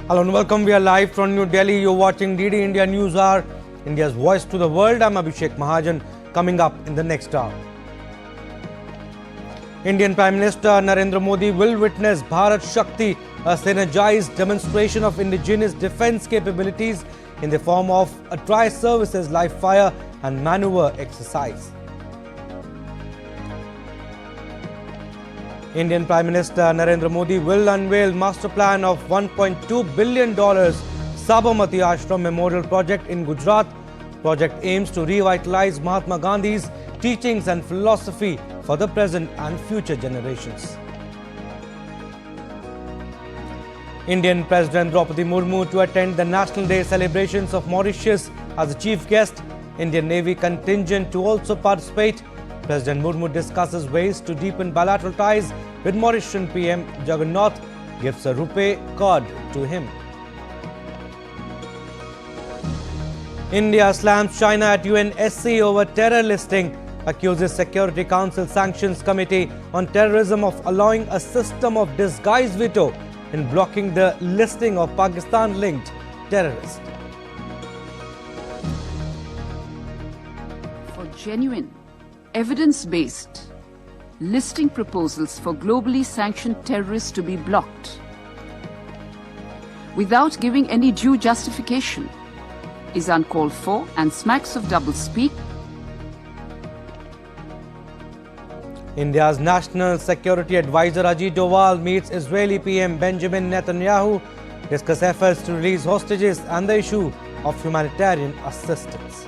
Hello and welcome. We are live from New Delhi. You're watching DD India News Hour, India's voice to the world. I'm Abhishek Mahajan. Coming up in the next hour, Indian Prime Minister Narendra Modi will witness Bharat Shakti, a synergized demonstration of indigenous defence capabilities in the form of a tri-services live fire and maneuver exercise. Indian Prime Minister Narendra Modi will unveil master plan of $1.2 billion Sabarmati Ashram Memorial Project in Gujarat. Project aims to revitalize Mahatma Gandhi's teachings and philosophy for the present and future generations. Indian President Draupadi Murmu to attend the National Day celebrations of Mauritius as a chief guest. Indian Navy contingent to also participate. President Murmu discusses ways to deepen bilateral ties with Mauritian PM Jagannath, gives a rupee card to him. India slams China at UNSC over terror listing, accuses Security Council Sanctions Committee on Terrorism of allowing a system of disguised veto in blocking the listing of Pakistan-linked terrorists. For genuine, evidence-based listing proposals for globally sanctioned terrorists to be blocked without giving any due justification is uncalled for and smacks of doublespeak. India's National Security Advisor Ajit Doval meets Israeli PM Benjamin Netanyahu, discuss efforts to release hostages and the issue of humanitarian assistance.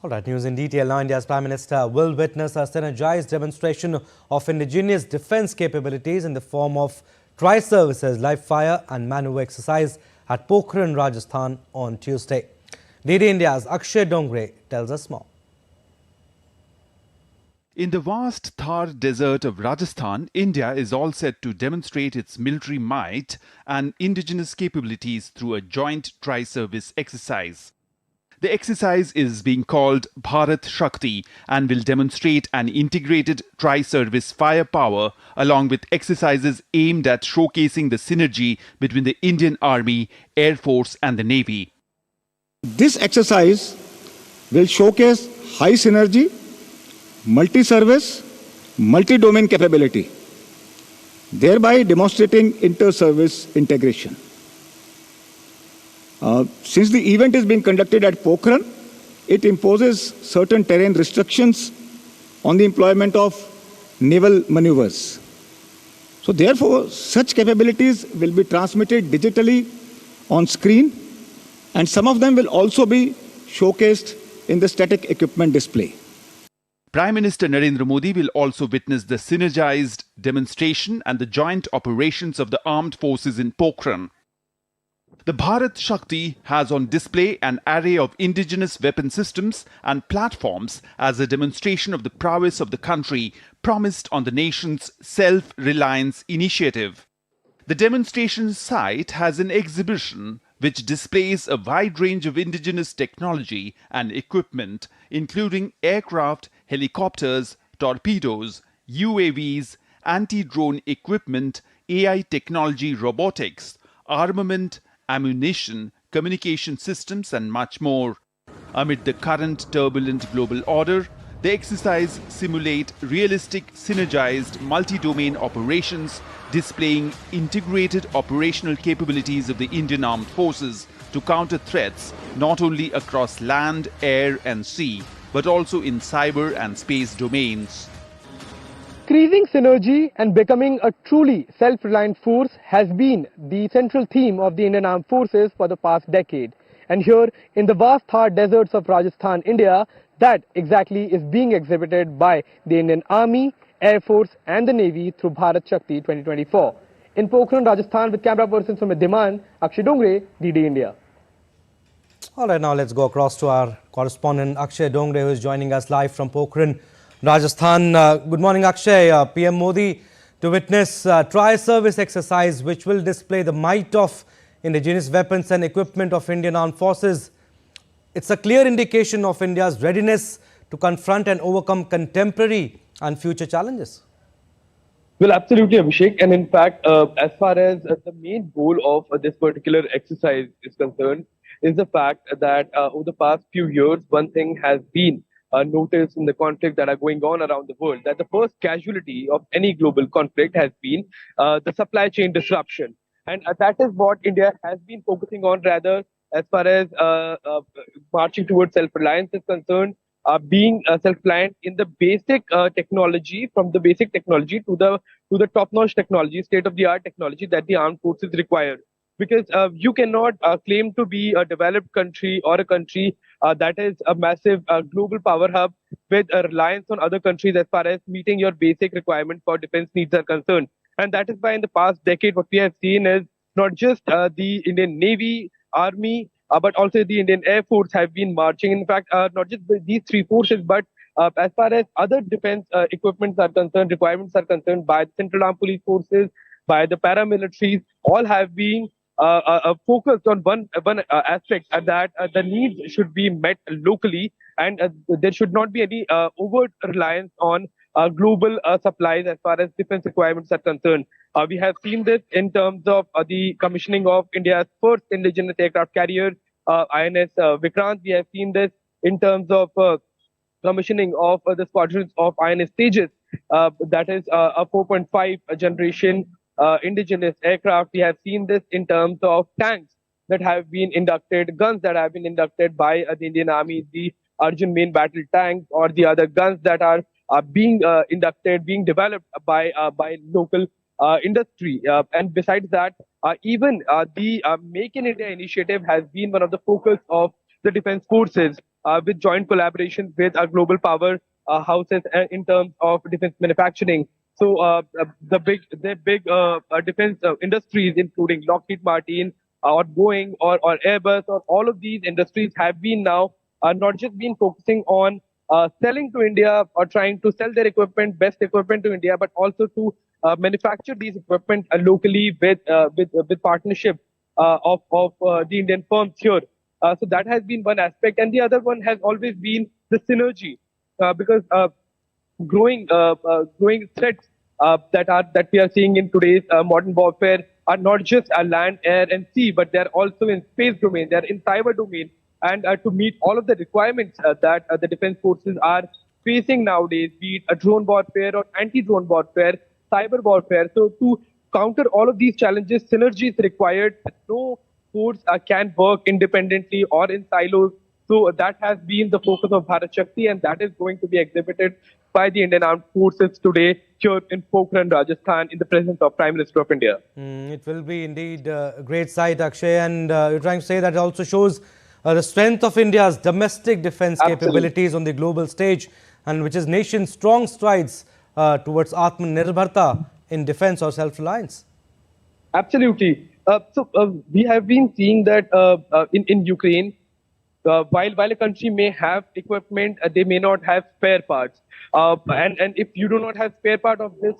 Alright, news in detail now. India's Prime Minister will witness a synergized demonstration of indigenous defence capabilities in the form of tri-services live fire and maneuver exercise at Pokhran, Rajasthan on Tuesday. DD India's Akshay Dongre tells us more. In the vast Thar desert of Rajasthan, India is all set to demonstrate its military might and indigenous capabilities through a joint tri-service exercise. The exercise is being called Bharat Shakti and will demonstrate an integrated tri-service firepower along with exercises aimed at showcasing the synergy between the Indian Army, Air Force and the Navy. This exercise will showcase high synergy, multi-service, multi-domain capability, thereby demonstrating inter-service integration. Since the event is being conducted at Pokhran, it imposes certain terrain restrictions on the employment of naval maneuvers. So therefore, such capabilities will be transmitted digitally on screen, and some of them will also be showcased in the static equipment display. Prime Minister Narendra Modi will also witness the synergized demonstration and the joint operations of the armed forces in Pokhran. The Bharat Shakti has on display an array of indigenous weapon systems and platforms as a demonstration of the prowess of the country promised on the nation's self-reliance initiative. The demonstration site has an exhibition which displays a wide range of indigenous technology and equipment, including aircraft, helicopters, torpedoes, UAVs, anti-drone equipment, AI technology, robotics, armament, ammunition, communication systems and much more. Amid the current turbulent global order, the exercise simulate realistic, synergized, multi-domain operations displaying integrated operational capabilities of the Indian Armed Forces to counter threats not only across land, air and sea, but also in cyber and space domains. Increasing synergy and becoming a truly self-reliant force has been the central theme of the Indian Armed Forces for the past decade. And here in the vast Thar deserts of Rajasthan, India, that exactly is being exhibited by the Indian Army, Air Force and the Navy through Bharat Shakti 2024. In Pokhran, Rajasthan, with camera persons from Diman, Akshay Dongre, DD India. All right, now let's go across to our correspondent Akshay Dongre, who is joining us live from Pokhran, Rajasthan. Good morning, Akshay. PM Modi to witness tri-service exercise which will display the might of indigenous weapons and equipment of Indian Armed Forces. It's a clear indication of India's readiness to confront and overcome contemporary and future challenges. Well, absolutely, Abhishek. And in fact, as far as the main goal of this particular exercise is concerned, is the fact that over the past few years, one thing has been noticed in the conflict that are going on around the world, that the first casualty of any global conflict has been the supply chain disruption. And that is what India has been focusing on, rather, as far as marching towards self-reliance is concerned, being self-reliant in the basic technology, from the basic technology to the top-notch technology, state-of-the-art technology that the armed forces require. Because you cannot claim to be a developed country or a country that is a massive global power hub with a reliance on other countries as far as meeting your basic requirements for defense needs are concerned. And that is why in the past decade, what we have seen is not just the Indian Navy, Army, but also the Indian Air Force have been marching. In fact, not just these three forces, but as far as other defense equipments are concerned, requirements are concerned, by the Central Armed Police Forces, by the paramilitaries, all have been focused on one aspect, that the needs should be met locally, and there should not be any overt reliance on global supplies as far as defense requirements are concerned. We have seen this in terms of the commissioning of India's first indigenous aircraft carrier, INS Vikrant. We have seen this in terms of commissioning of the squadrons of INS Tejas, that is a 4.5 generation indigenous aircraft. We have seen this in terms of tanks that have been inducted, guns that have been inducted by the Indian Army, the Arjun main battle tanks, or the other guns that are being inducted, being developed by local industry. And besides that, even the Make in India initiative has been one of the focus of the defense forces, with joint collaboration with our global power houses in terms of defense manufacturing. So the big defense industries, including Lockheed Martin or Boeing or Airbus, or all of these industries have been now not just been focusing on selling to India or trying to sell their equipment, best equipment to India, but also to manufacture these equipment locally with partnership of the Indian firms here. So that has been one aspect, and the other one has always been the synergy, because growing threats that we are seeing in today's modern warfare are not just land, air, and sea, but they are also in space domain, they are in cyber domain. And to meet all of the requirements that the defense forces are facing nowadays, be it a drone warfare or anti-drone warfare, cyber warfare. So to counter all of these challenges, synergy is required. No force can work independently or in silos. So that has been the focus of Bharat Shakti, and that is going to be exhibited by the Indian Armed Forces today here in Pokhran, Rajasthan, in the presence of Prime Minister of India. It will be indeed a great sight, Akshay, and you're trying to say that it also shows the strength of India's domestic defense capabilities on the global stage, and which is nation's strong strides towards Atmanirbharta in defense or self-reliance. Absolutely. So we have been seeing that in Ukraine, while a country may have equipment, they may not have spare parts. And if you do not have spare part of this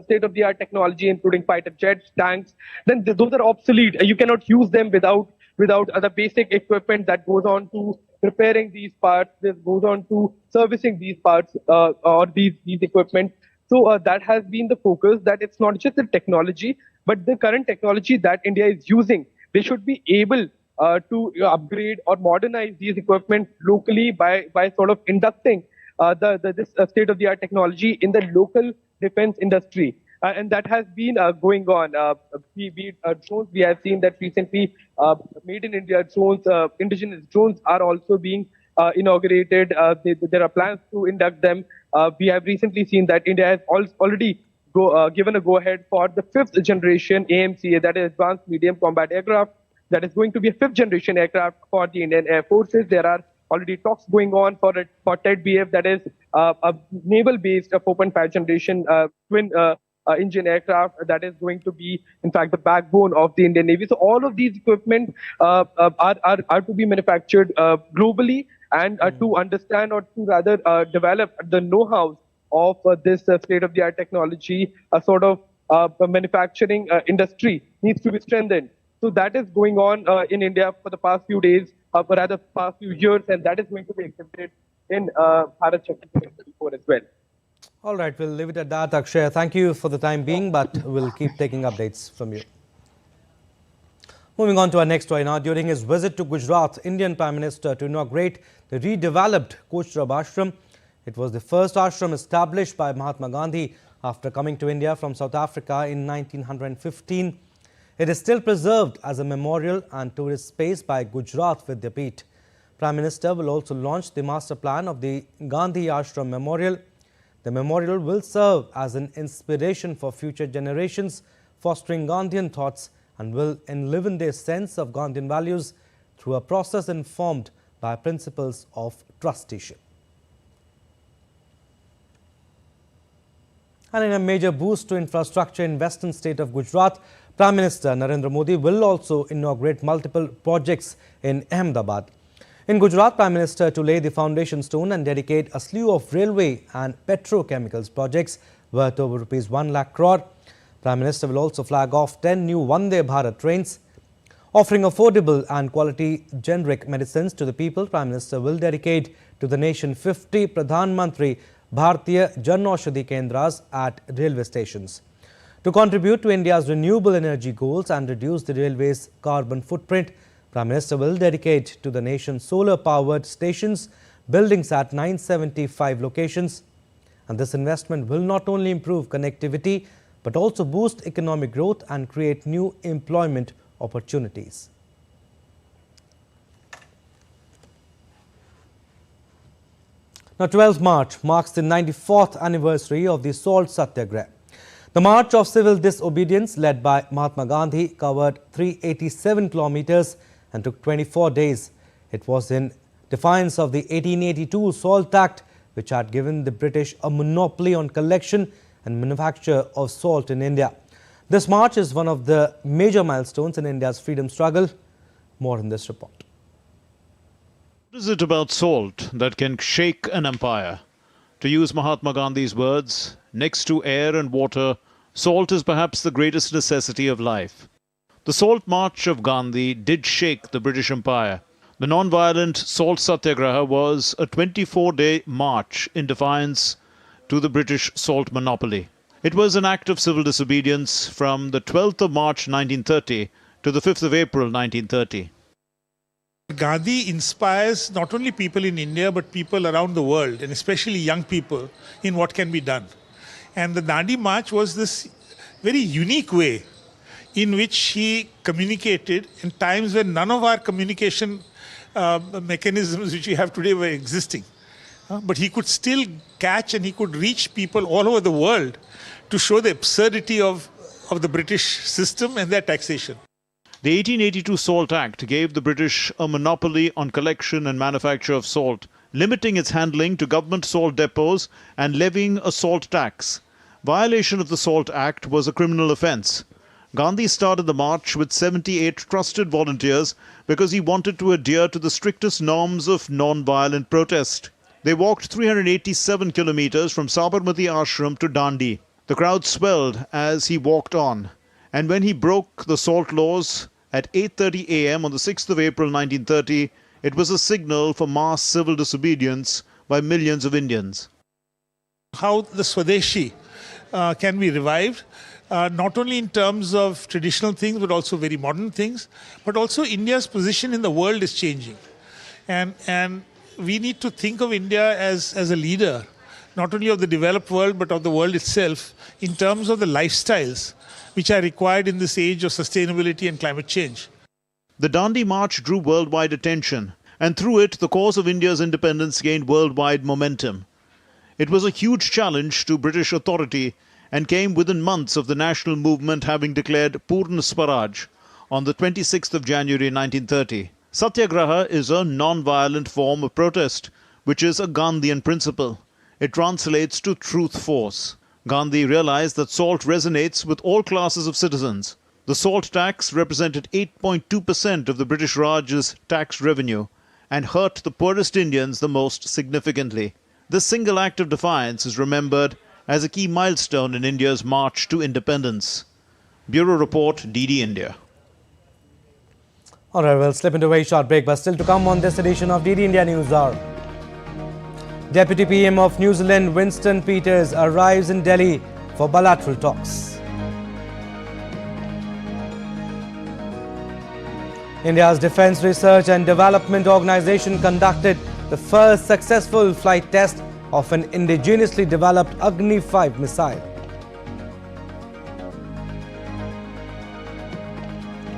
state-of-the-art technology, including fighter jets, tanks, then those are obsolete. You cannot use them without the basic equipment that goes on to repairing these parts, this goes on to servicing these parts or these equipment. So that has been the focus, that it's not just the technology, but the current technology that India is using. They should be able to upgrade or modernize these equipment locally by sort of inducting this state-of-the-art technology in the local defense industry. And that has been going on. Drones, we have seen that recently made in India drones, indigenous drones are also being inaugurated. There are plans to induct them. We have recently seen that India has already given a go-ahead for the 5th generation AMCA, that is Advanced Medium Combat Aircraft, that is going to be a 5th generation aircraft for the Indian Air Forces. There are already talks going on for TED-BF, that is a naval-based 4.5 generation twin engine aircraft that is going to be, in fact, the backbone of the Indian Navy. So all of these equipment are to be manufactured globally and to understand or to rather develop the know-how of this state-of-the-art technology, a sort of manufacturing industry needs to be strengthened. So that is going on in India for the past few days, or rather past few years, and that is going to be exhibited in Bharat Shakti 2024 as well. All right, we'll leave it at that, Akshay. Thank you for the time being, but we'll keep taking updates from you. Moving on to our next story now. During his visit to Gujarat, Indian Prime Minister to inaugurate the redeveloped Prasar Ashram. It was the first ashram established by Mahatma Gandhi after coming to India from South Africa in 1915. It is still preserved as a memorial and tourist space by Gujarat Vidyapeeth. Prime Minister will also launch the master plan of the Gandhi Ashram Memorial. The memorial will serve as an inspiration for future generations, fostering Gandhian thoughts and will enliven their sense of Gandhian values through a process informed by principles of trusteeship. And in a major boost to infrastructure in western state of Gujarat, Prime Minister Narendra Modi will also inaugurate multiple projects in Ahmedabad. In Gujarat, Prime Minister to lay the foundation stone and dedicate a slew of railway and petrochemicals projects worth over rupees 1 lakh crore. Prime Minister will also flag off 10 new Vande Bharat trains. Offering affordable and quality generic medicines to the people, Prime Minister will dedicate to the nation 50 Pradhan Mantri Bharatiya Jan Aushadhi Kendras at railway stations. To contribute to India's renewable energy goals and reduce the railway's carbon footprint, Prime Minister will dedicate to the nation's solar-powered stations, buildings at 975 locations. And this investment will not only improve connectivity, but also boost economic growth and create new employment opportunities. Now, 12th March marks the 94th anniversary of the Salt Satyagraha. The march of civil disobedience led by Mahatma Gandhi covered 387 kilometers and took 24 days. It was in defiance of the 1882 Salt Act, which had given the British a monopoly on collection and manufacture of salt in India. This march is one of the major milestones in India's freedom struggle. More in this report. What is it about salt that can shake an empire? To use Mahatma Gandhi's words, next to air and water, salt is perhaps the greatest necessity of life. The Salt March of Gandhi did shake the British Empire. The non-violent Salt Satyagraha was a 24-day march in defiance to the British salt monopoly. It was an act of civil disobedience from the 12th of March 1930 to the 5th of April 1930. Gandhi inspires not only people in India but people around the world, and especially young people, in what can be done. And the Dandi March was this very unique way in which he communicated in times when none of our communication mechanisms which we have today were existing. But he could still catch and he could reach people all over the world to show the absurdity of the British system and their taxation. The 1882 Salt Act gave the British a monopoly on collection and manufacture of salt, limiting its handling to government salt depots and levying a salt tax. Violation of the Salt Act was a criminal offence. Gandhi started the march with 78 trusted volunteers because he wanted to adhere to the strictest norms of non-violent protest. They walked 387 kilometers from Sabarmati Ashram to Dandi. The crowd swelled as he walked on, and when he broke the salt laws at 8:30 a.m. on the 6th of April 1930, it was a signal for mass civil disobedience by millions of Indians. How the Swadeshi can be revived, not only in terms of traditional things but also very modern things, but also India's position in the world is changing. And we need to think of India as a leader, not only of the developed world but of the world itself, in terms of the lifestyles which are required in this age of sustainability and climate change. The Dandi March drew worldwide attention, and through it the cause of India's independence gained worldwide momentum. It was a huge challenge to British authority and came within months of the national movement having declared Purna Swaraj on the 26th of January 1930. Satyagraha is a non-violent form of protest, which is a Gandhian principle. It translates to truth force. Gandhi realized that salt resonates with all classes of citizens. The salt tax represented 8.2% of the British Raj's tax revenue and hurt the poorest Indians the most significantly. This single act of defiance is remembered as a key milestone in India's march to independence. Bureau Report, DD India. All right, we'll slip into a very short break, but still to come on this edition of DD India News Hour. Deputy PM of New Zealand, Winston Peters, arrives in Delhi for bilateral talks. India's Defence Research and Development Organisation conducted the first successful flight test of an indigenously developed Agni 5 missile.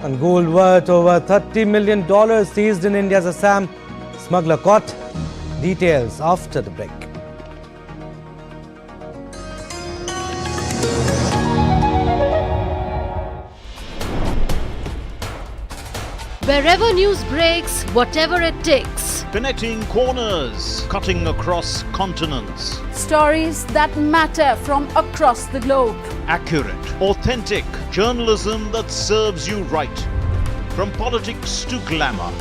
And gold worth over $30 million seized in India's Assam. Smuggler caught. Details after the break. Wherever news breaks, whatever it takes. Connecting corners, cutting across continents. Stories that matter from across the globe. Accurate, authentic journalism that serves you right. From politics to glamour,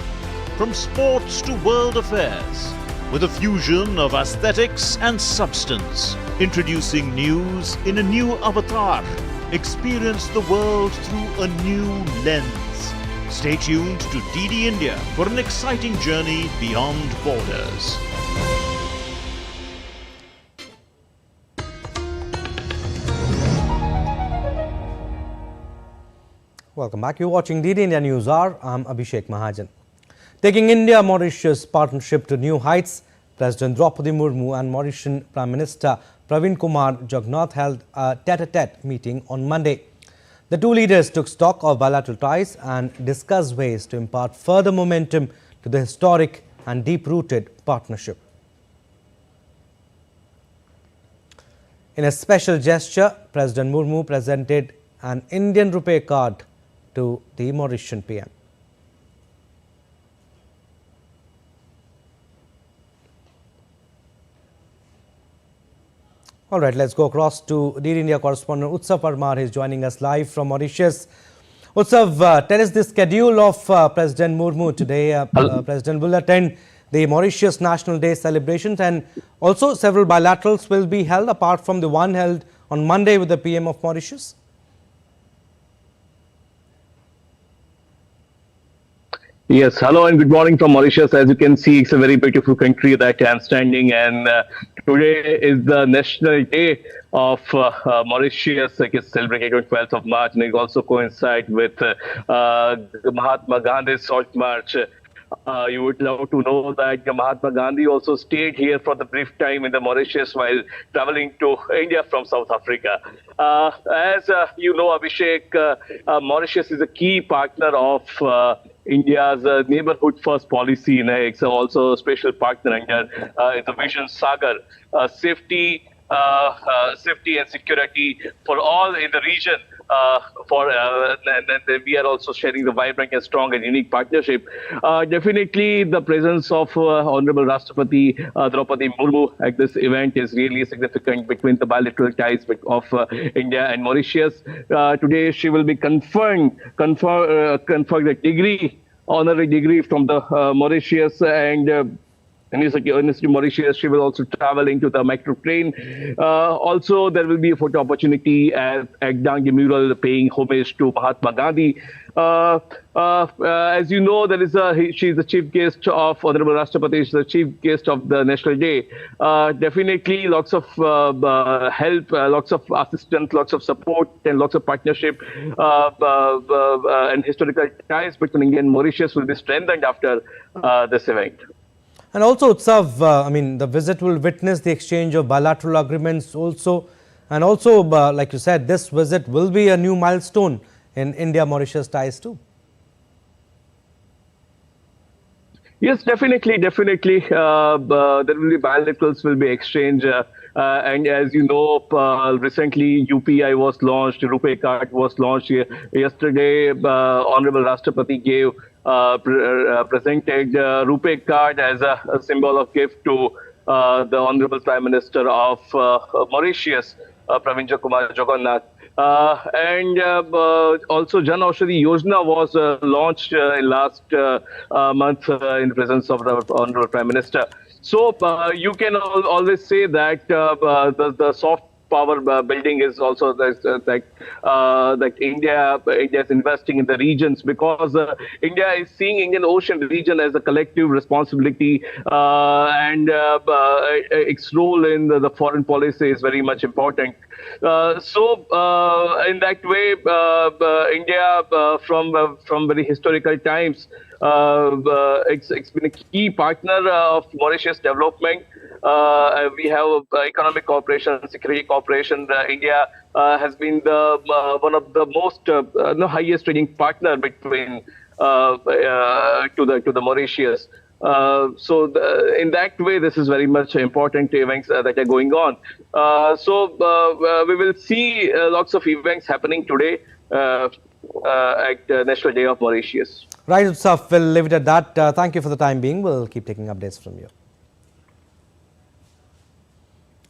from sports to world affairs, with a fusion of aesthetics and substance. Introducing news in a new avatar. Experience the world through a new lens. Stay tuned to DD India for an exciting journey beyond borders. Welcome back. You're watching DD India News Hour. I'm Abhishek Mahajan. Taking India-Mauritius partnership to new heights, President Draupadi Murmu and Mauritian Prime Minister Pravin Kumar Jugnauth held a tete-a-tete meeting on Monday. The two leaders took stock of bilateral ties and discussed ways to impart further momentum to the historic and deep-rooted partnership. In a special gesture, President Murmu presented an Indian rupee card to the Mauritian PM. All right, let's go across to DD India correspondent Utsav Parmar. He's joining us live from Mauritius. Utsav, tell us the schedule of President Murmu today. President will attend the Mauritius National Day celebrations, and also several bilaterals will be held apart from the one held on Monday with the PM of Mauritius. Yes, hello and good morning from Mauritius. As you can see, it's a very beautiful country that I'm standing, and today is the National Day of Mauritius. It's celebrated on 12th of March, and it also coincides with Mahatma Gandhi's Salt March. You would love to know that Mahatma Gandhi also stayed here for the brief time in the Mauritius while traveling to India from South Africa. As you know, Abhishek, Mauritius is a key partner of India's neighborhood first policy. It's also a special partner under the Vision Sagar. Safety and security for all in the region. And we are also sharing the vibrant and strong and unique partnership. Definitely, the presence of Honorable Rashtrapati Draupadi Murmu at this event is really significant between the bilateral ties of India and Mauritius. Today, she will be conferred a degree, honorary degree from the Mauritius, and University of Mauritius. She will also travel into the metro train. Also, there will be a photo opportunity at Gandhi mural paying homage to Mahatma Gandhi. As you know, she is the chief guest of Honorable Rashtrapati. She is the chief guest of the National Day. Definitely, lots of help, lots of assistance, lots of support, and lots of partnership and historical ties between India and Mauritius will be strengthened after this event. And also, Utsav, the visit will witness the exchange of bilateral agreements also. And also, like you said, this visit will be a new milestone in India-Mauritius ties too. Yes, definitely. There will be bilaterals will be exchanged. And as you know, recently UPI was launched, RuPay card was launched yesterday. Honorable Rashtrapati gave presented RuPay card as a symbol of gift to the Honorable Prime Minister of Mauritius. Pravinja Kumar Jagannath. Also Jan Aushadhi Yojana was launched in last month in the presence of the Honorable Prime Minister. So you can always say that the soft power building is also that India is investing in the regions, because India is seeing Indian Ocean region as a collective responsibility, and its role in the foreign policy is very much important. In that way, India from very historical times, it's been a key partner of Mauritius development. We have economic cooperation, security cooperation. India has been one of the most highest trading partner between to the Mauritius. In that way, this is very much important events that are going on. We will see lots of events happening today at National Day of Mauritius. Right, Utsaf, we'll leave it at that. Thank you for the time being. We'll keep taking updates from you.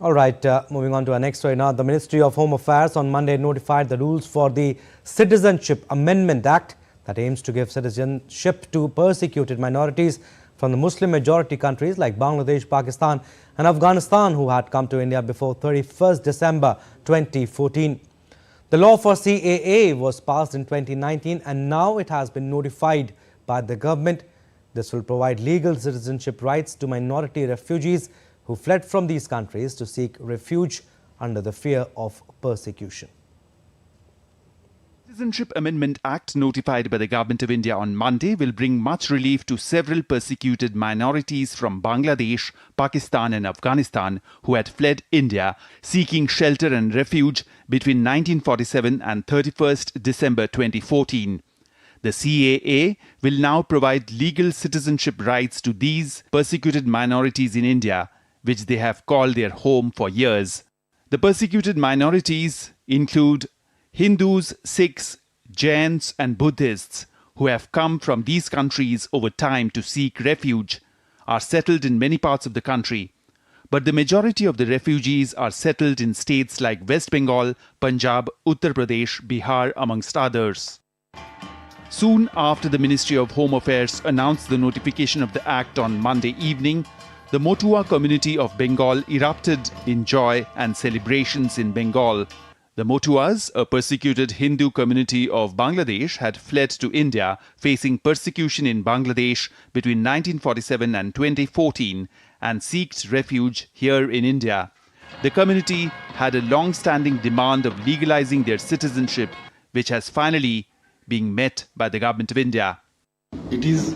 All right, moving on to our next story now. The Ministry of Home Affairs on Monday notified the rules for the Citizenship Amendment Act that aims to give citizenship to persecuted minorities from the Muslim majority countries like Bangladesh, Pakistan and Afghanistan who had come to India before 31st December 2014. The law for CAA was passed in 2019 and now it has been notified by the government. This will provide legal citizenship rights to minority refugees who fled from these countries to seek refuge under the fear of persecution. Citizenship Amendment Act notified by the Government of India on Monday will bring much relief to several persecuted minorities from Bangladesh, Pakistan and Afghanistan who had fled India seeking shelter and refuge between 1947 and 31st December 2014. The CAA will now provide legal citizenship rights to these persecuted minorities in India, which they have called their home for years. The persecuted minorities include Hindus, Sikhs, Jains and Buddhists who have come from these countries over time to seek refuge, are settled in many parts of the country. But the majority of the refugees are settled in states like West Bengal, Punjab, Uttar Pradesh, Bihar amongst others. Soon after the Ministry of Home Affairs announced the notification of the Act on Monday evening, the Motua community of Bengal erupted in joy and celebrations in Bengal. The Motuas, a persecuted Hindu community of Bangladesh, had fled to India, facing persecution in Bangladesh between 1947 and 2014 and sought refuge here in India. The community had a long-standing demand of legalizing their citizenship, which has finally been met by the Government of India. It is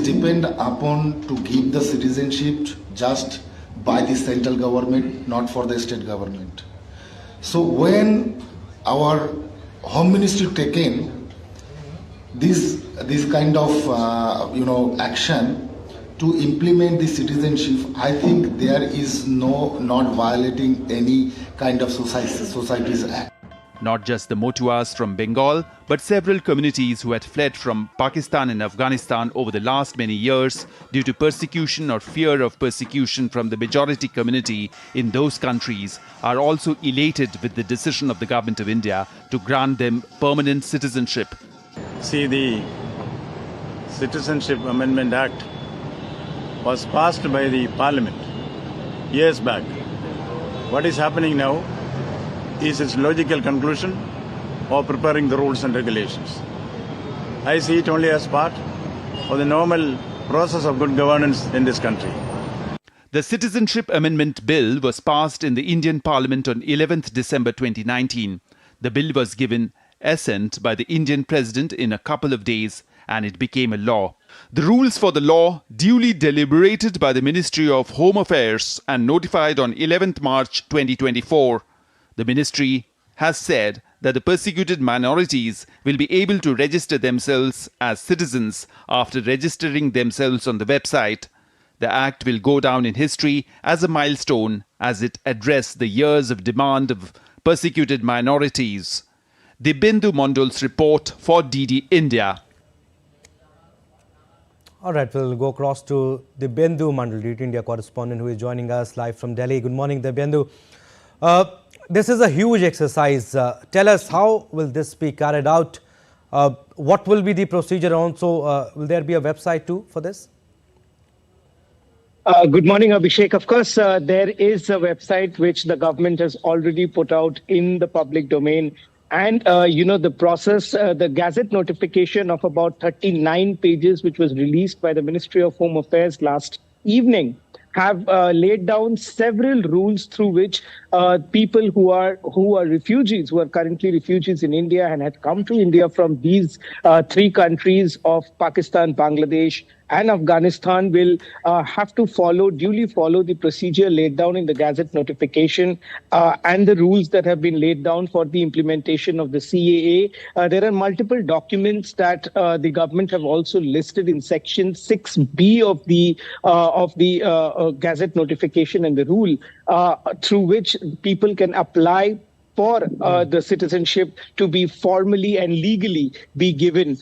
depend upon to give the citizenship just by the central government, not for the state government. So when our Home Ministry taken this kind of action to implement the citizenship, I think there is not violating any kind of society's act. Not just the Motuas from Bengal, but several communities who had fled from Pakistan and Afghanistan over the last many years due to persecution or fear of persecution from the majority community in those countries are also elated with the decision of the Government of India to grant them permanent citizenship. See, the Citizenship Amendment Act was passed by the Parliament years back. What is happening now is its logical conclusion of preparing the rules and regulations. I see it only as part of the normal process of good governance in this country. The Citizenship Amendment Bill was passed in the Indian Parliament on 11th December 2019. The bill was given assent by the Indian President in a couple of days and it became a law. The rules for the law, duly deliberated by the Ministry of Home Affairs and notified on 11th March 2024. The ministry has said that the persecuted minorities will be able to register themselves as citizens after registering themselves on the website. The act will go down in history as a milestone as it addressed the years of demand of persecuted minorities. Dibyendu Mondol's report for DD India. All right, we'll go across to Dibyendu Mondol, DD India correspondent who is joining us live from Delhi. Good morning, Dibyendu. this is a huge exercise. Tell us, how will this be carried out? What will be the procedure? Also, will there be a website too for this? Good morning, Abhishek. Of course, there is a website which the government has already put out in the public domain. And, the process, the Gazette notification of about 39 pages, which was released by the Ministry of Home Affairs last evening, have laid down several rules through which people who are refugees, who are currently refugees in India and had come to India from these three countries of Pakistan, Bangladesh, and Afghanistan will have to duly follow the procedure laid down in the Gazette notification and the rules that have been laid down for the implementation of the CAA. There are multiple documents that the government have also listed in Section 6B of the Gazette notification and the rule through which people can apply for the citizenship to be formally and legally be given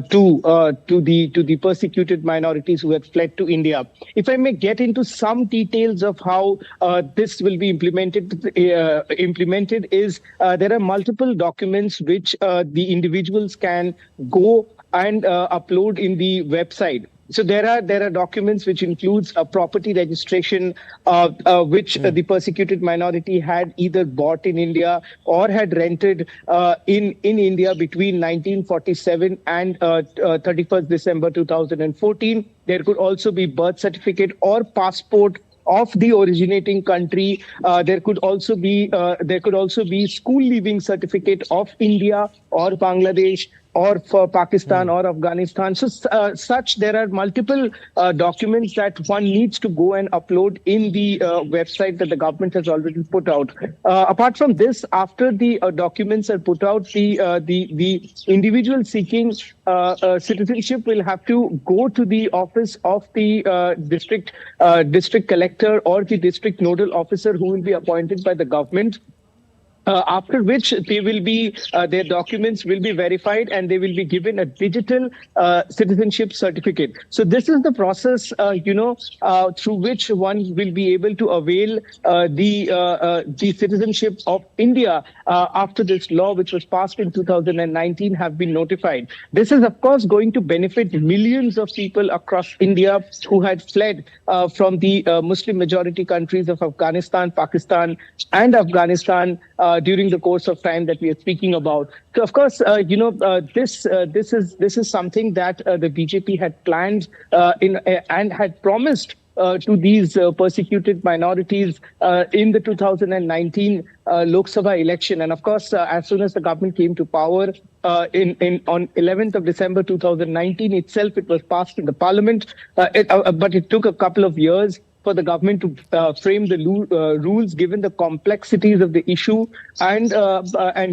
to the persecuted minorities who had fled to India. If I may get into some details of how this will be implemented, is there are multiple documents which the individuals can go and upload in the website. So there are documents which includes a property registration which the persecuted minority had either bought in India or had rented in India between 1947 and 31st December 2014. There could also be birth certificate or passport of the originating country. There could also be school leaving certificate of India or Bangladesh, or for Pakistan or Afghanistan. So there are multiple documents that one needs to go and upload in the website that the government has already put out. Apart from this, after the documents are put out, the individual seeking citizenship will have to go to the office of the district collector or the district nodal officer who will be appointed by the government. After which their documents will be verified and they will be given a digital citizenship certificate. So this is the process, through which one will be able to avail the citizenship of India after this law, which was passed in 2019, have been notified. This is, of course, going to benefit millions of people across India who had fled from the Muslim majority countries of Afghanistan, Pakistan, and Afghanistan during the course of time that we are speaking about. So, of course, this is something that the BJP had planned and had promised to these persecuted minorities in the 2019 Lok Sabha election. And of course, as soon as the government came to power on 11th of December 2019 itself, it was passed in the parliament, but it took a couple of years for the government to frame the rules, given the complexities of the issue. And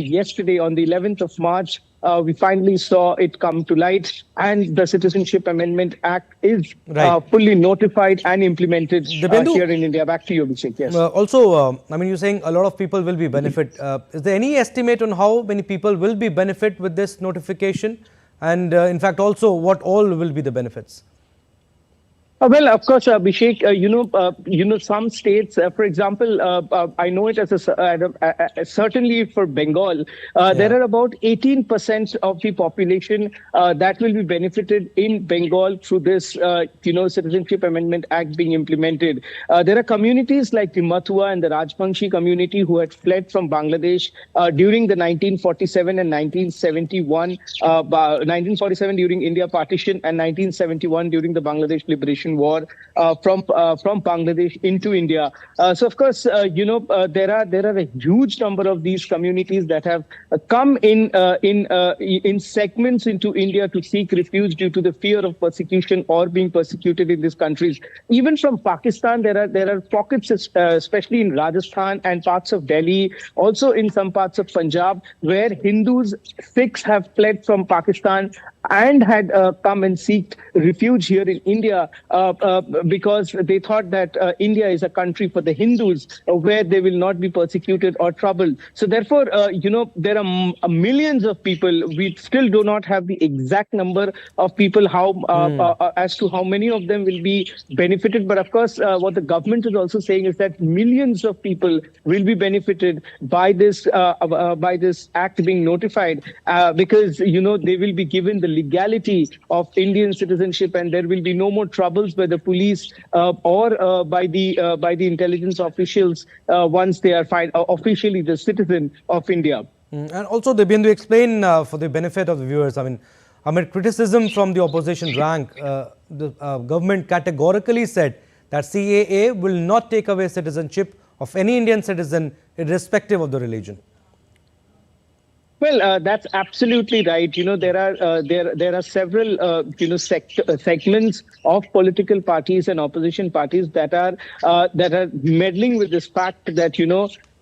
yesterday, on the 11th of March, we finally saw it come to light, and the Citizenship Amendment Act is fully notified and implemented here in India. Back to you, Abhishek. Yes. You're saying a lot of people will be benefit. Is there any estimate on how many people will be benefit with this notification? And in fact, also, what all will be the benefits? Well, of course, Abhishek, some states, for example, I know it as certainly for Bengal, there are about 18% of the population that will be benefited in Bengal through this, Citizenship Amendment Act being implemented. There are communities like the Mathua and the Rajbangshi community who had fled from Bangladesh during the 1947 and 1971, 1947 during India partition and 1971 during the Bangladesh Liberation War from Bangladesh into India. So of course, there are a huge number of these communities that have come in segments into India to seek refuge due to the fear of persecution or being persecuted in these countries. Even from Pakistan, there are pockets, especially in Rajasthan and parts of Delhi, also in some parts of Punjab, where Hindus, Sikhs have fled from Pakistan and had come and seeked refuge here in India. because they thought that India is a country for the Hindus where they will not be persecuted or troubled. So therefore, there are millions of people. We still do not have the exact number of people as to how many of them will be benefited. But of course, what the government is also saying is that millions of people will be benefited by this act being notified, because they will be given the legality of Indian citizenship, and there will be no more troubles by the police or by the intelligence officials once they are officially the citizen of India. And also, Dibyendu, explain for the benefit of the viewers. I mean, amid criticism from the opposition rank, the government categorically said that CAA will not take away citizenship of any Indian citizen, irrespective of the religion. Well, that's absolutely right. There are several segments of political parties and opposition parties that are meddling with this fact that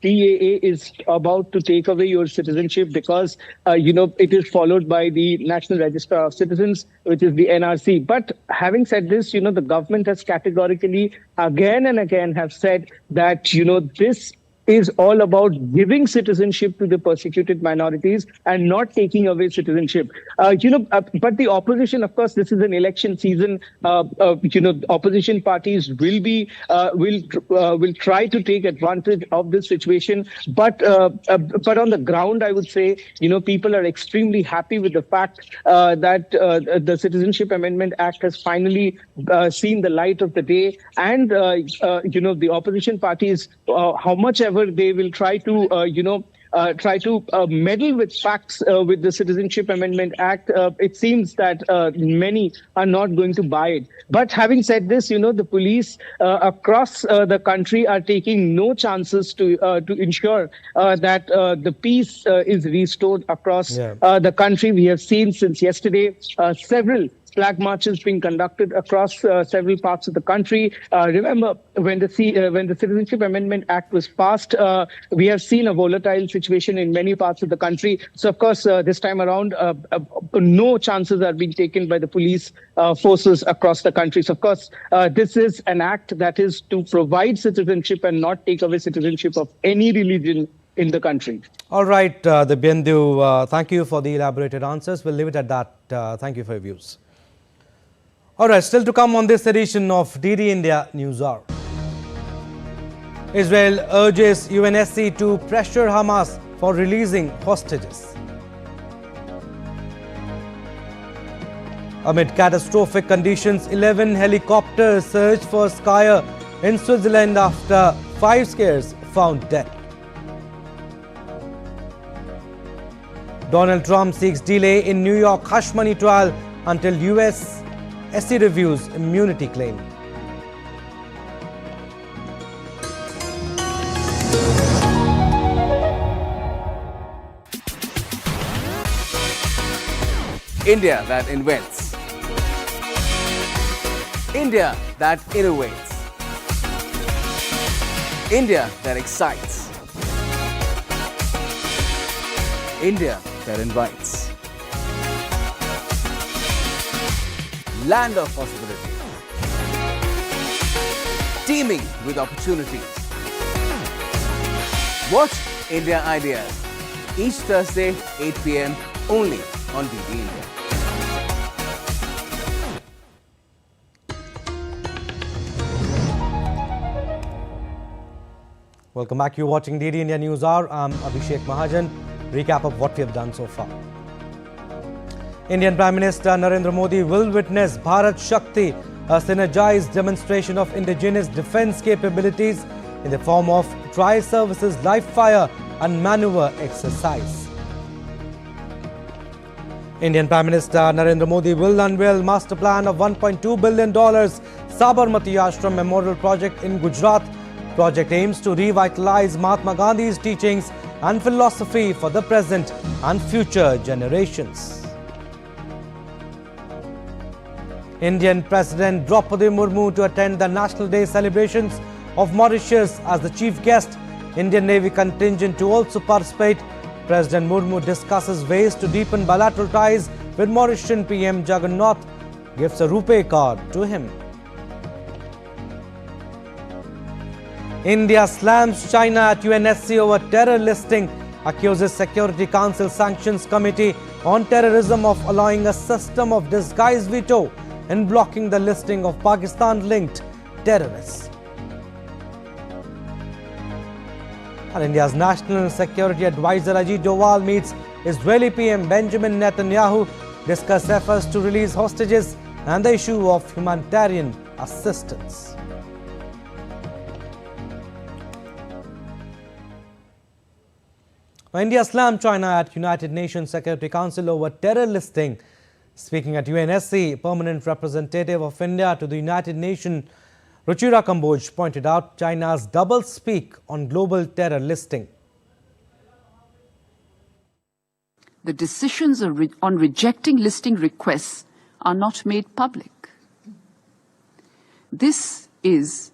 CAA is about to take away your citizenship because it is followed by the National Register of Citizens, which is the NRC. But having said this, the government has categorically again and again have said that this is all about giving citizenship to the persecuted minorities and not taking away citizenship. But the opposition, of course, this is an election season. Opposition parties will try to take advantage of this situation. But on the ground, I would say, people are extremely happy with the fact that the Citizenship Amendment Act has finally seen the light of the day, and the opposition parties, how much ever they will try to meddle with facts with the Citizenship Amendment Act, it seems that many are not going to buy it. But having said this, the police across the country are taking no chances to ensure that the peace is restored across the country. We have seen since yesterday several flag marches being conducted across several parts of the country. Remember, when the Citizenship Amendment Act was passed, we have seen a volatile situation in many parts of the country. So, of course, this time around, no chances are being taken by the police forces across the country. So, of course, this is an act that is to provide citizenship and not take away citizenship of any religion in the country. All right, Dibyendu, thank you for the elaborated answers. We'll leave it at that. Thank you for your views. All right, still to come on this edition of DD India News Hour. Israel urges UNSC to pressure Hamas for releasing hostages. Amid catastrophic conditions, 11 helicopters search for skier in Switzerland after 5 skiers found dead. Donald Trump seeks delay in New York hush money trial until UNSC reviews immunity claim. India that invents. India that innovates. India that excites. India that invites. Land of possibility. Teeming with opportunities. Watch India Ideas each Thursday, 8 p.m. only on DD India. Welcome back. You're watching DD India News Hour. I'm Abhishek Mahajan. Recap of what we have done so far. Indian Prime Minister Narendra Modi will witness Bharat Shakti, a synergized demonstration of indigenous defence capabilities in the form of tri-services live fire and maneuver exercise. Indian Prime Minister Narendra Modi will unveil master plan of $1.2 billion Sabarmati Ashram Memorial Project in Gujarat. Project aims to revitalize Mahatma Gandhi's teachings and philosophy for the present and future generations. Indian President Draupadi Murmu to attend the National Day celebrations of Mauritius as the chief guest. Indian Navy contingent to also participate. President Murmu discusses ways to deepen bilateral ties with Mauritian PM Jagannath, gives a RuPay card to him. India slams China at UNSC over terror listing, accuses Security Council Sanctions Committee on Terrorism of allowing a system of disguised veto in blocking the listing of Pakistan-linked terrorists. And India's National Security Advisor Ajit Doval meets Israeli PM Benjamin Netanyahu, discuss efforts to release hostages and the issue of humanitarian assistance. India slammed China at United Nations Security Council over terror listing. Speaking at UNSC, permanent representative of India to the United Nations, Ruchira Kamboj, pointed out China's double speak on global terror listing. The decisions on rejecting listing requests are not made public. This is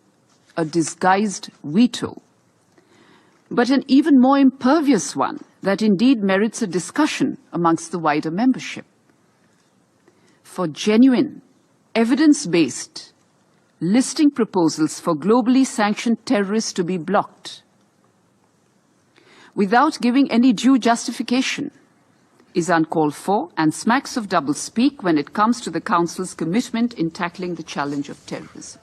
a disguised veto, but an even more impervious one that indeed merits a discussion amongst the wider membership. For genuine, evidence-based listing proposals for globally sanctioned terrorists to be blocked without giving any due justification is uncalled for and smacks of doublespeak when it comes to the Council's commitment in tackling the challenge of terrorism.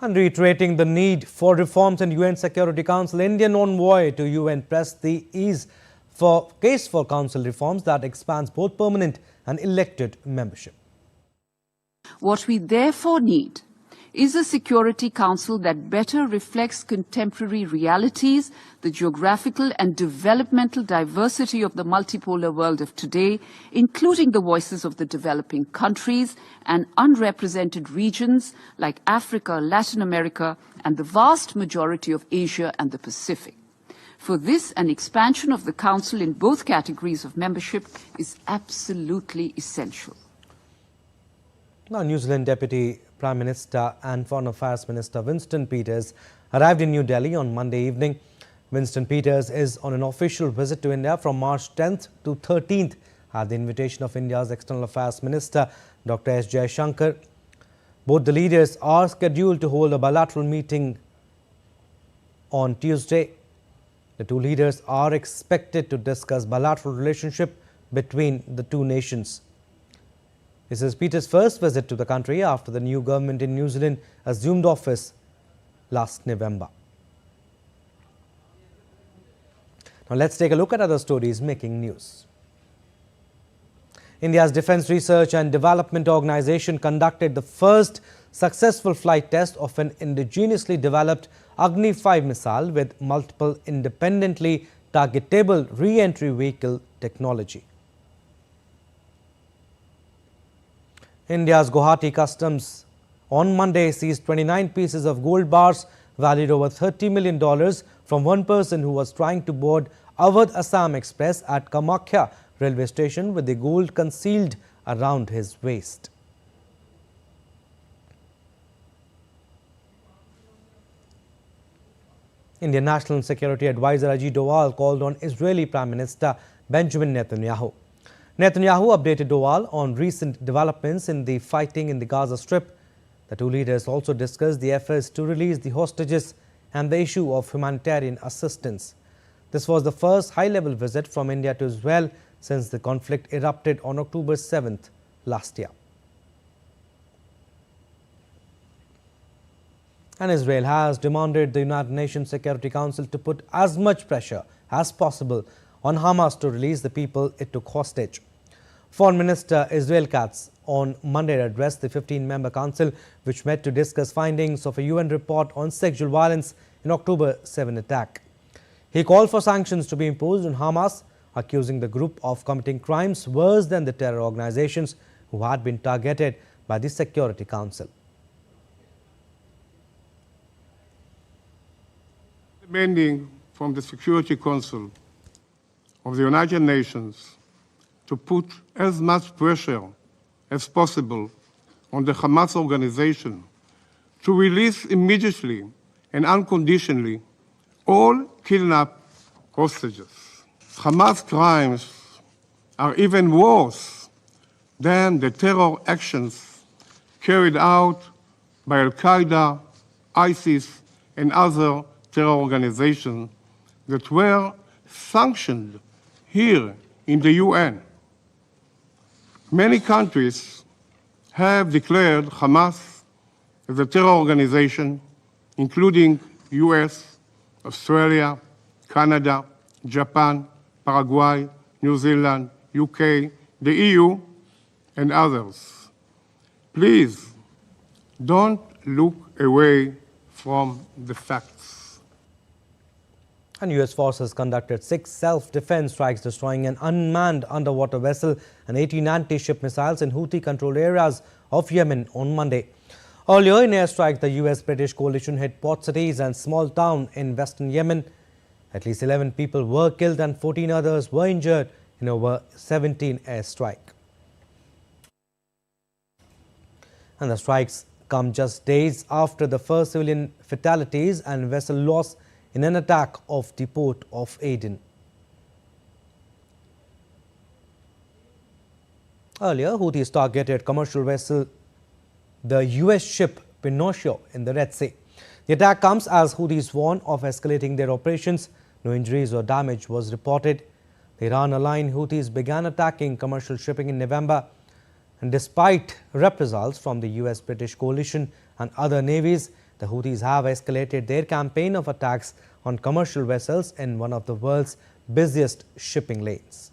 And reiterating the need for reforms in UN Security Council, Indian envoy to UN pressed the case for council reforms that expands both permanent and elected membership. What we therefore need is a Security Council that better reflects contemporary realities, the geographical and developmental diversity of the multipolar world of today, including the voices of the developing countries and unrepresented regions like Africa, Latin America, and the vast majority of Asia and the Pacific. For this, an expansion of the Council in both categories of membership is absolutely essential. Now, New Zealand Deputy Prime Minister and Foreign Affairs Minister Winston Peters arrived in New Delhi on Monday evening. Winston Peters is on an official visit to India from March 10th to 13th at the invitation of India's External Affairs Minister Dr. S. Jaishankar. Both the leaders are scheduled to hold a bilateral meeting on Tuesday. The two leaders are expected to discuss bilateral relationship between the two nations. This is Peters' first visit to the country after the new government in New Zealand assumed office last November. Now let's take a look at other stories making news. India's Defence Research and Development Organisation conducted the first successful flight test of an indigenously developed Agni-5 missile with multiple independently targetable re-entry vehicle technology. India's Guwahati Customs on Monday seized 29 pieces of gold bars valued over $30 million from one person who was trying to board Awadh Assam Express at Kamakhya railway station with the gold concealed around his waist. Indian National Security Advisor Ajit Doval called on Israeli Prime Minister Benjamin Netanyahu. Netanyahu updated Doval on recent developments in the fighting in the Gaza Strip. The two leaders also discussed the efforts to release the hostages and the issue of humanitarian assistance. This was the first high-level visit from India to Israel since the conflict erupted on October 7th last year. And Israel has demanded the United Nations Security Council to put as much pressure as possible on Hamas to release the people it took hostage. Foreign Minister Israel Katz on Monday addressed the 15-member council, which met to discuss findings of a UN report on sexual violence in October 7 attack. He called for sanctions to be imposed on Hamas, accusing the group of committing crimes worse than the terror organizations who had been targeted by the Security Council. Demanding from the Security Council of the United Nations to put as much pressure as possible on the Hamas organization to release immediately and unconditionally all kidnapped hostages. Hamas crimes are even worse than the terror actions carried out by Al-Qaeda, ISIS, and other terror organizations that were sanctioned here in the UN. Many countries have declared Hamas as a terror organization, including US, Australia, Canada, Japan, Paraguay, New Zealand, UK, the EU, and others. Please don't look away from the facts. And US forces conducted 6 self-defense strikes, destroying an unmanned underwater vessel and 18 anti-ship missiles in Houthi-controlled areas of Yemen on Monday. Earlier in airstrikes, the US-British coalition hit port cities and small town in western Yemen. At least 11 people were killed and 14 others were injured in over 17 airstrikes. And the strikes come just days after the first civilian fatalities and vessel loss in an attack off the port of Aden. Earlier, Houthis targeted commercial vessel, the US ship Pinocchio in the Red Sea. The attack comes as Houthis warn of escalating their operations. No injuries or damage was reported. The Iran-aligned Houthis began attacking commercial shipping in November. And despite reprisals from the US-British coalition and other navies, the Houthis have escalated their campaign of attacks on commercial vessels in one of the world's busiest shipping lanes.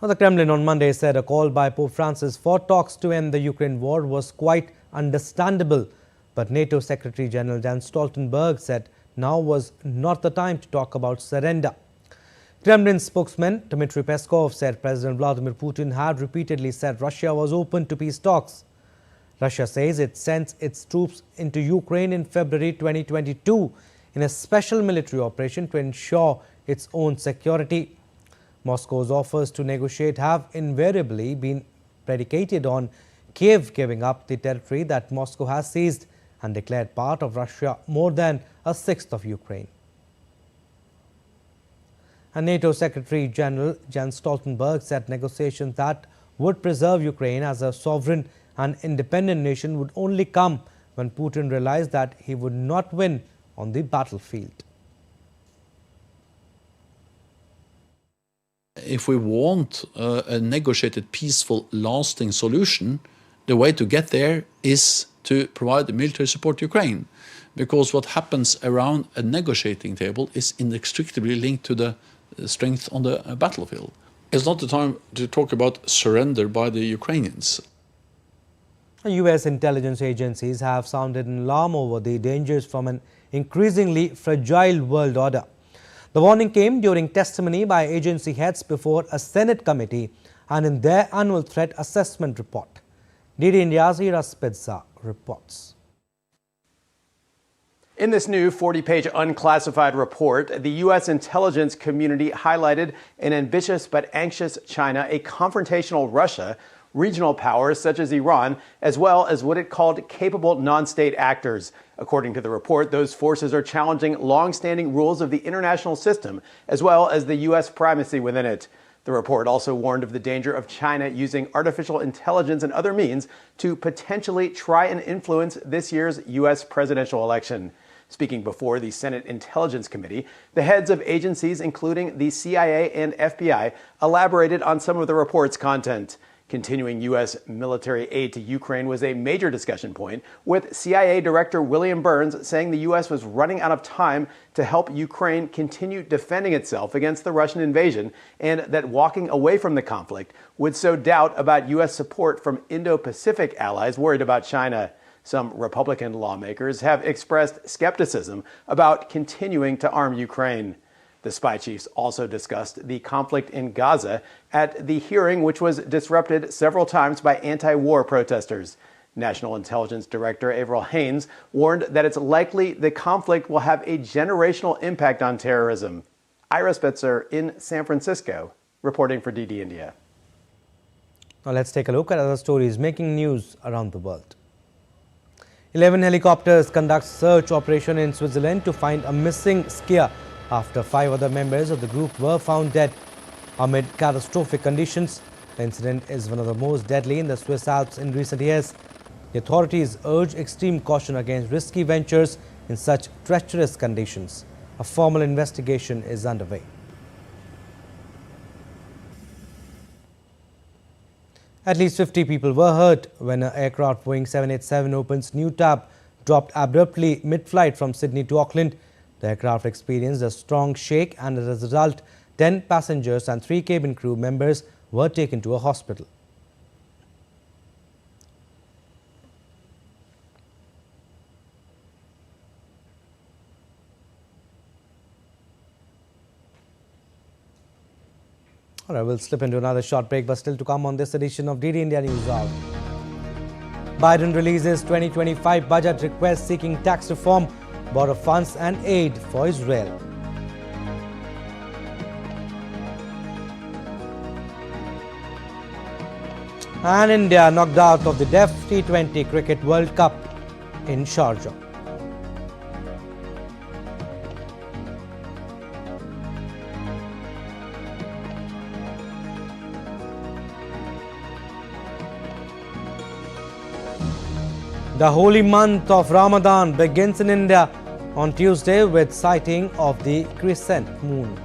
Now, the Kremlin on Monday said a call by Pope Francis for talks to end the Ukraine war was quite understandable. But NATO Secretary General Jens Stoltenberg said now was not the time to talk about surrender. Kremlin spokesman Dmitry Peskov said President Vladimir Putin had repeatedly said Russia was open to peace talks. Russia says it sent its troops into Ukraine in February 2022 in a special military operation to ensure its own security. Moscow's offers to negotiate have invariably been predicated on Kiev giving up the territory that Moscow has seized and declared part of Russia, more than a sixth of Ukraine. And NATO Secretary General Jens Stoltenberg said negotiations that would preserve Ukraine as a sovereign and independent nation would only come when Putin realized that he would not win on the battlefield. If we want a negotiated, peaceful, lasting solution, the way to get there is to provide military support to Ukraine. Because what happens around a negotiating table is inextricably linked to the strength on the battlefield. It's not the time to talk about surrender by the Ukrainians. US intelligence agencies have sounded an alarm over the dangers from an increasingly fragile world order. The warning came during testimony by agency heads before a Senate committee and in their annual threat assessment report. DD India's Ira Spitza reports. In this new 40-page unclassified report, the U.S. intelligence community highlighted an ambitious but anxious China, a confrontational Russia, regional powers such as Iran, as well as what it called capable non-state actors. According to the report, those forces are challenging long-standing rules of the international system, as well as the U.S. primacy within it. The report also warned of the danger of China using artificial intelligence and other means to potentially try and influence this year's U.S. presidential election. Speaking before the Senate Intelligence Committee, the heads of agencies, including the CIA and FBI, elaborated on some of the report's content. Continuing U.S. military aid to Ukraine was a major discussion point, with CIA Director William Burns saying the U.S. was running out of time to help Ukraine continue defending itself against the Russian invasion, and that walking away from the conflict would sow doubt about U.S. support from Indo-Pacific allies worried about China. Some Republican lawmakers have expressed skepticism about continuing to arm Ukraine. The spy chiefs also discussed the conflict in Gaza at the hearing, which was disrupted several times by anti-war protesters. National Intelligence Director Avril Haines warned that it's likely the conflict will have a generational impact on terrorism. Ira Spitzer in San Francisco, reporting for DD India. Now let's take a look at other stories making news around the world. 11 helicopters conduct search operation in Switzerland to find a missing skier after 5 other members of the group were found dead amid catastrophic conditions. The incident is one of the most deadly in the Swiss Alps in recent years. The authorities urge extreme caution against risky ventures in such treacherous conditions. A formal investigation is underway. At least 50 people were hurt when an aircraft Boeing 787 opens new tab dropped abruptly mid-flight from Sydney to Auckland. The aircraft experienced a strong shake and as a result, 10 passengers and 3 cabin crew members were taken to a hospital. All right, we'll slip into another short break, but still to come on this edition of DD India News Hour. Biden releases 2025 budget request seeking tax reform, borrow funds and aid for Israel. And India knocked out of the DEF T20 Cricket World Cup in Sharjah. The holy month of Ramadan begins in India on Tuesday with sighting of the crescent moon.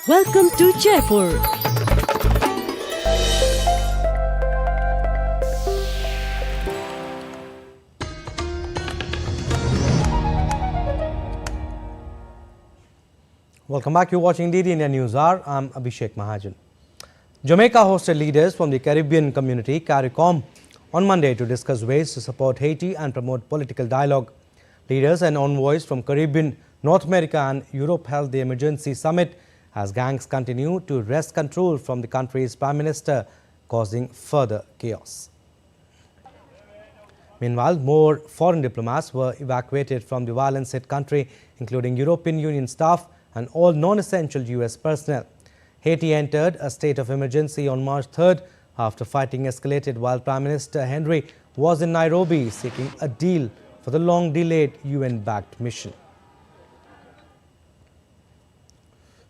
Welcome to Jaipur. Welcome back. You're watching DD India News Hour. I'm Abhishek Mahajan. Jamaica hosted leaders from the Caribbean community CARICOM on Monday to discuss ways to support Haiti and promote political dialogue. Leaders and envoys from Caribbean, North America and Europe held the emergency summit as gangs continue to wrest control from the country's prime minister, causing further chaos. Meanwhile, more foreign diplomats were evacuated from the violence-hit country, including European Union staff and all non-essential US personnel. Haiti entered a state of emergency on March 3rd after fighting escalated while Prime Minister Henry was in Nairobi seeking a deal for the long-delayed UN-backed mission.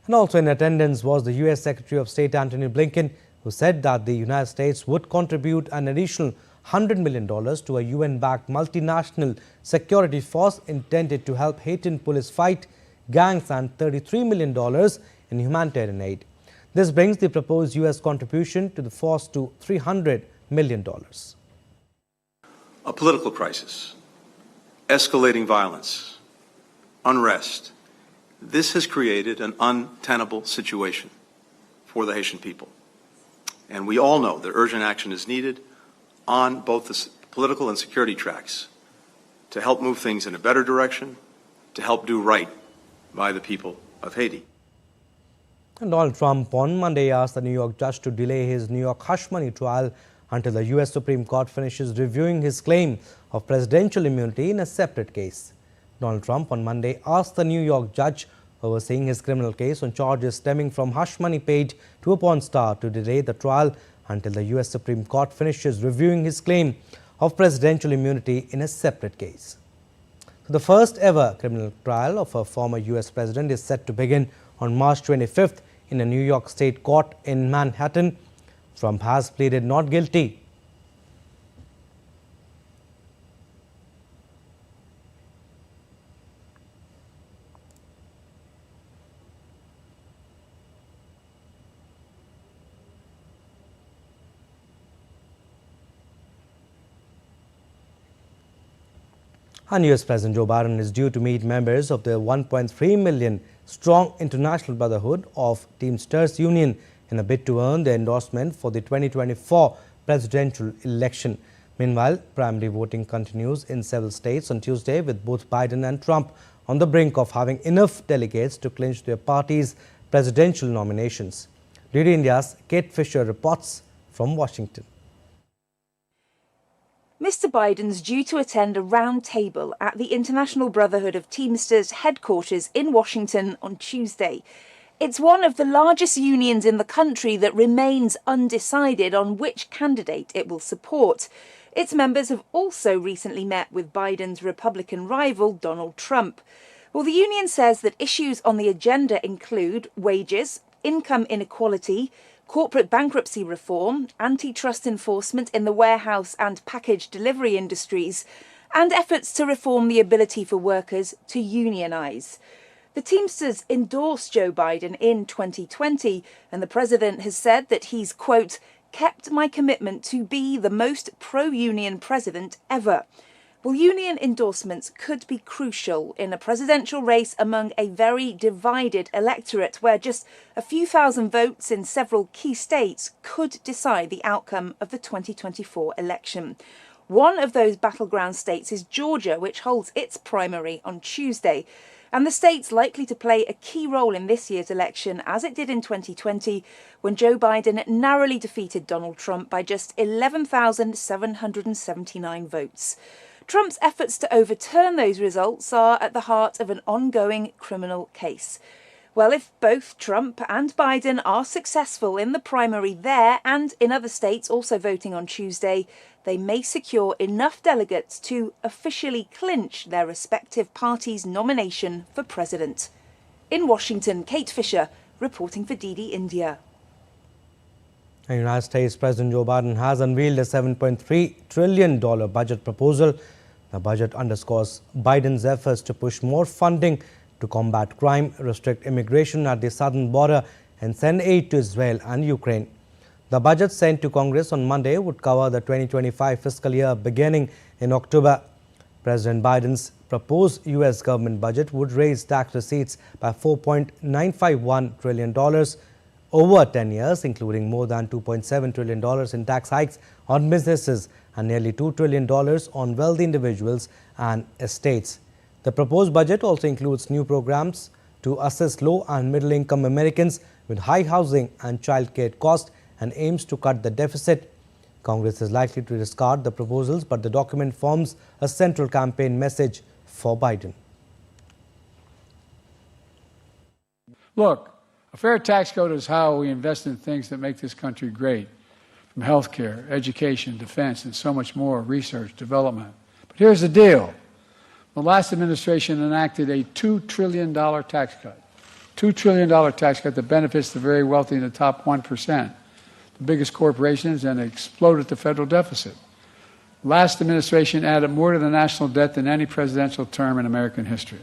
And also in attendance was the US Secretary of State Antony Blinken, who said that the United States would contribute an additional $100 million to a UN-backed multinational security force intended to help Haitian police fight gangs and $33 million in humanitarian aid. This brings the proposed US contribution to the force to $300 million. A political crisis, escalating violence, unrest. This has created an untenable situation for the Haitian people. And we all know that urgent action is needed on both the political and security tracks to help move things in a better direction, to help do right by the people of Haiti. And Donald Trump on Monday asked the New York judge to delay his New York hush money trial until the US Supreme Court finishes reviewing his claim of presidential immunity in a separate case. Donald Trump on Monday asked the New York judge overseeing his criminal case on charges stemming from hush money paid to a porn star to delay the trial until the US Supreme Court finishes reviewing his claim of presidential immunity in a separate case. So the first ever criminal trial of a former US president is set to begin on March 25th in a New York State court in Manhattan. Trump has pleaded not guilty. And US President Joe Biden is due to meet members of the 1.3 million strong International Brotherhood of Teamsters Union in a bid to earn their endorsement for the 2024 presidential election. Meanwhile, primary voting continues in several states on Tuesday, with both Biden and Trump on the brink of having enough delegates to clinch their party's presidential nominations. DD India's Kate Fisher reports from Washington. Mr. Biden's due to attend a round table at the International Brotherhood of Teamsters headquarters in Washington on Tuesday. It's one of the largest unions in the country that remains undecided on which candidate it will support. Its members have also recently met with Biden's Republican rival, Donald Trump. Well, the union says that issues on the agenda include wages, income inequality, corporate bankruptcy reform, antitrust enforcement in the warehouse and package delivery industries, and efforts to reform the ability for workers to unionize. The Teamsters endorsed Joe Biden in 2020, and the president has said that he's, quote, kept my commitment to be the most pro-union president ever. Well, union endorsements could be crucial in a presidential race among a very divided electorate, where just a few thousand votes in several key states could decide the outcome of the 2024 election. One of those battleground states is Georgia, which holds its primary on Tuesday. And the state's likely to play a key role in this year's election, as it did in 2020, when Joe Biden narrowly defeated Donald Trump by just 11,779 votes. Trump's efforts to overturn those results are at the heart of an ongoing criminal case. Well, if both Trump and Biden are successful in the primary there and in other states also voting on Tuesday, they may secure enough delegates to officially clinch their respective parties' nomination for president. In Washington, Kate Fisher reporting for DD India. The United States President Joe Biden has unveiled a $7.3 trillion budget proposal. The budget underscores Biden's efforts to push more funding to combat crime, restrict immigration at the southern border, and send aid to Israel and Ukraine. The budget sent to Congress on Monday would cover the 2025 fiscal year beginning in October. President Biden's proposed U.S. government budget would raise tax receipts by $4.951 trillion over 10 years, including more than $2.7 trillion in tax hikes on businesses and nearly $2 trillion on wealthy individuals and estates. The proposed budget also includes new programs to assist low and middle-income Americans with high housing and childcare costs and aims to cut the deficit. Congress is likely to discard the proposals, but the document forms a central campaign message for Biden. Look, a fair tax code is how we invest in things that make this country great, from healthcare, education, defense, and so much more, research, development. But here's the deal. The last administration enacted a $2 trillion tax cut. $2 trillion tax cut that benefits the very wealthy in the top 1%, the biggest corporations, and exploded the federal deficit. Last administration added more to the national debt than any presidential term in American history.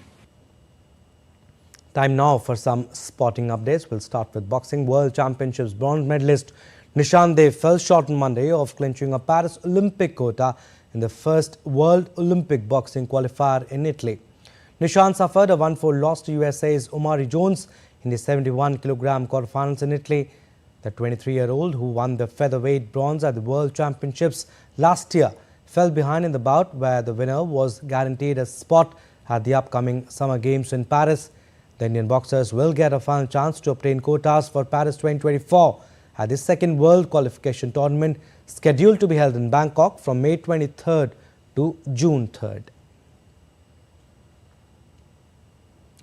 Time now for some sporting updates. We'll start with boxing. World Championships bronze medalist Nishant Dev fell short on Monday of clinching a Paris Olympic quota in the first World Olympic boxing qualifier in Italy. Nishant suffered a 1-4 loss to USA's Omari Jones in the 71-kilogram quarterfinals in Italy. The 23-year-old, who won the featherweight bronze at the World Championships last year, fell behind in the bout, where the winner was guaranteed a spot at the upcoming Summer Games in Paris. The Indian boxers will get a final chance to obtain quotas for Paris 2024 at the second World Qualification Tournament, scheduled to be held in Bangkok from May 23rd to June 3rd.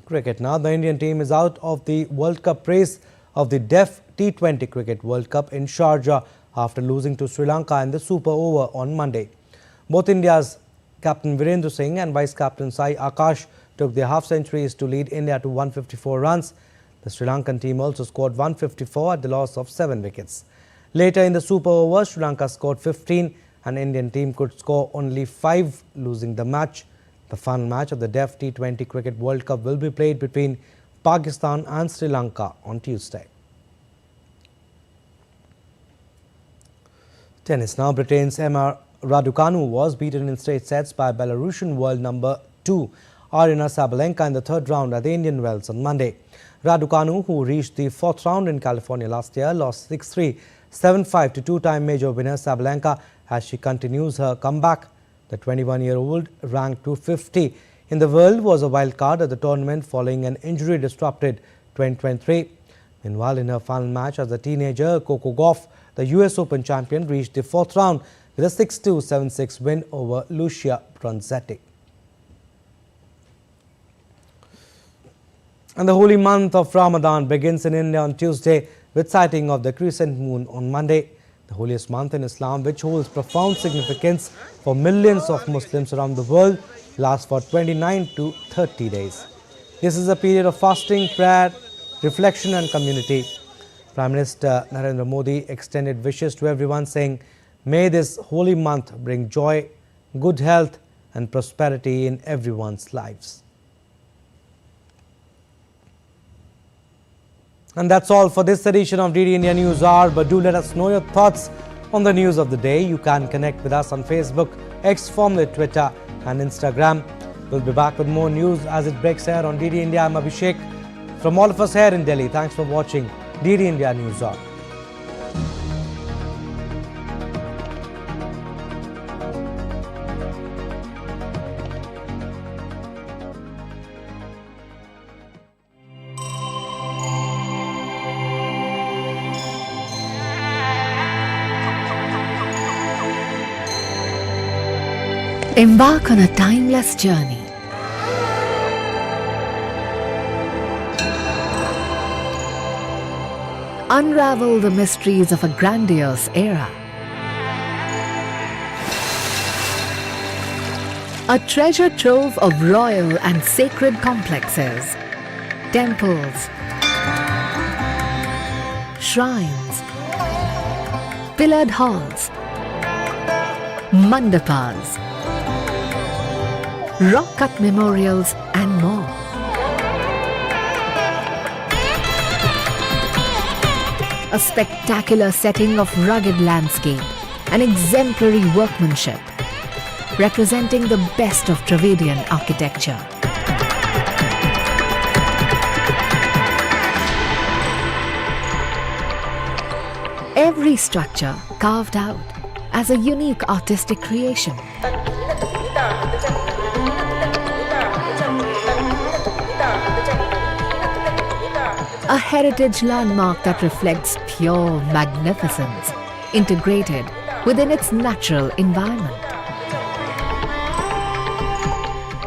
Cricket now. The Indian team is out of the World Cup race of the Deaf T20 Cricket World Cup in Sharjah after losing to Sri Lanka in the Super Over on Monday. Both India's captain Virendra Singh and vice-captain Sai Akash took their half-centuries to lead India to 154 runs. The Sri Lankan team also scored 154 at the loss of 7 wickets. Later in the Super Over, Sri Lanka scored 15 and Indian team could score only 5, losing the match. The final match of the Deaf T20 Cricket World Cup will be played between Pakistan and Sri Lanka on Tuesday. Tennis now. Britain's Emma Raducanu was beaten in straight sets by Belarusian world number 2 Aryna Sabalenka in the third round at the Indian Wells on Monday. Raducanu, who reached the fourth round in California last year, lost 6-3, 7-5 to two-time major winner Sabalenka as she continues her comeback. The 21-year-old, ranked 250 in the world, was a wild card at the tournament following an injury-disrupted 2023. Meanwhile, in her final match as a teenager, Coco Gauff, the US Open champion, reached the fourth round with a 6-2, 7-6 win over Lucia Bronzetti. And the holy month of Ramadan begins in India on Tuesday with sighting of the crescent moon on Monday. The holiest month in Islam, which holds profound significance for millions of Muslims around the world, lasts for 29 to 30 days. This is a period of fasting, prayer, reflection and community. Prime Minister Narendra Modi extended wishes to everyone, saying, "May this holy month bring joy, good health and prosperity in everyone's lives." And that's all for this edition of DD India News Hour. But do let us know your thoughts on the news of the day. You can connect with us on Facebook, X, formerly Twitter and Instagram. We'll be back with more news as it breaks here on DD India. I'm Abhishek. From all of us here in Delhi, thanks for watching DD India News Hour. Embark on a timeless journey. Unravel the mysteries of a grandiose era. A treasure trove of royal and sacred complexes, temples, shrines, pillared halls, mandapas, rock-cut memorials and more. A spectacular setting of rugged landscape and exemplary workmanship, representing the best of Dravidian architecture. Every structure carved out as a unique artistic creation. A heritage landmark that reflects pure magnificence, integrated within its natural environment.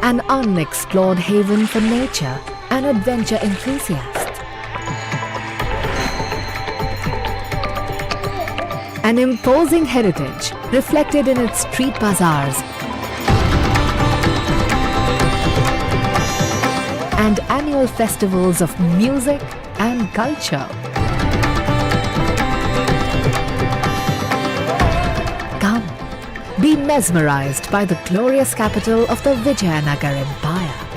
An unexplored haven for nature and adventure enthusiasts. An imposing heritage reflected in its street bazaars and annual festivals of music and culture. Come, be mesmerized by the glorious capital of the Vijayanagar Empire.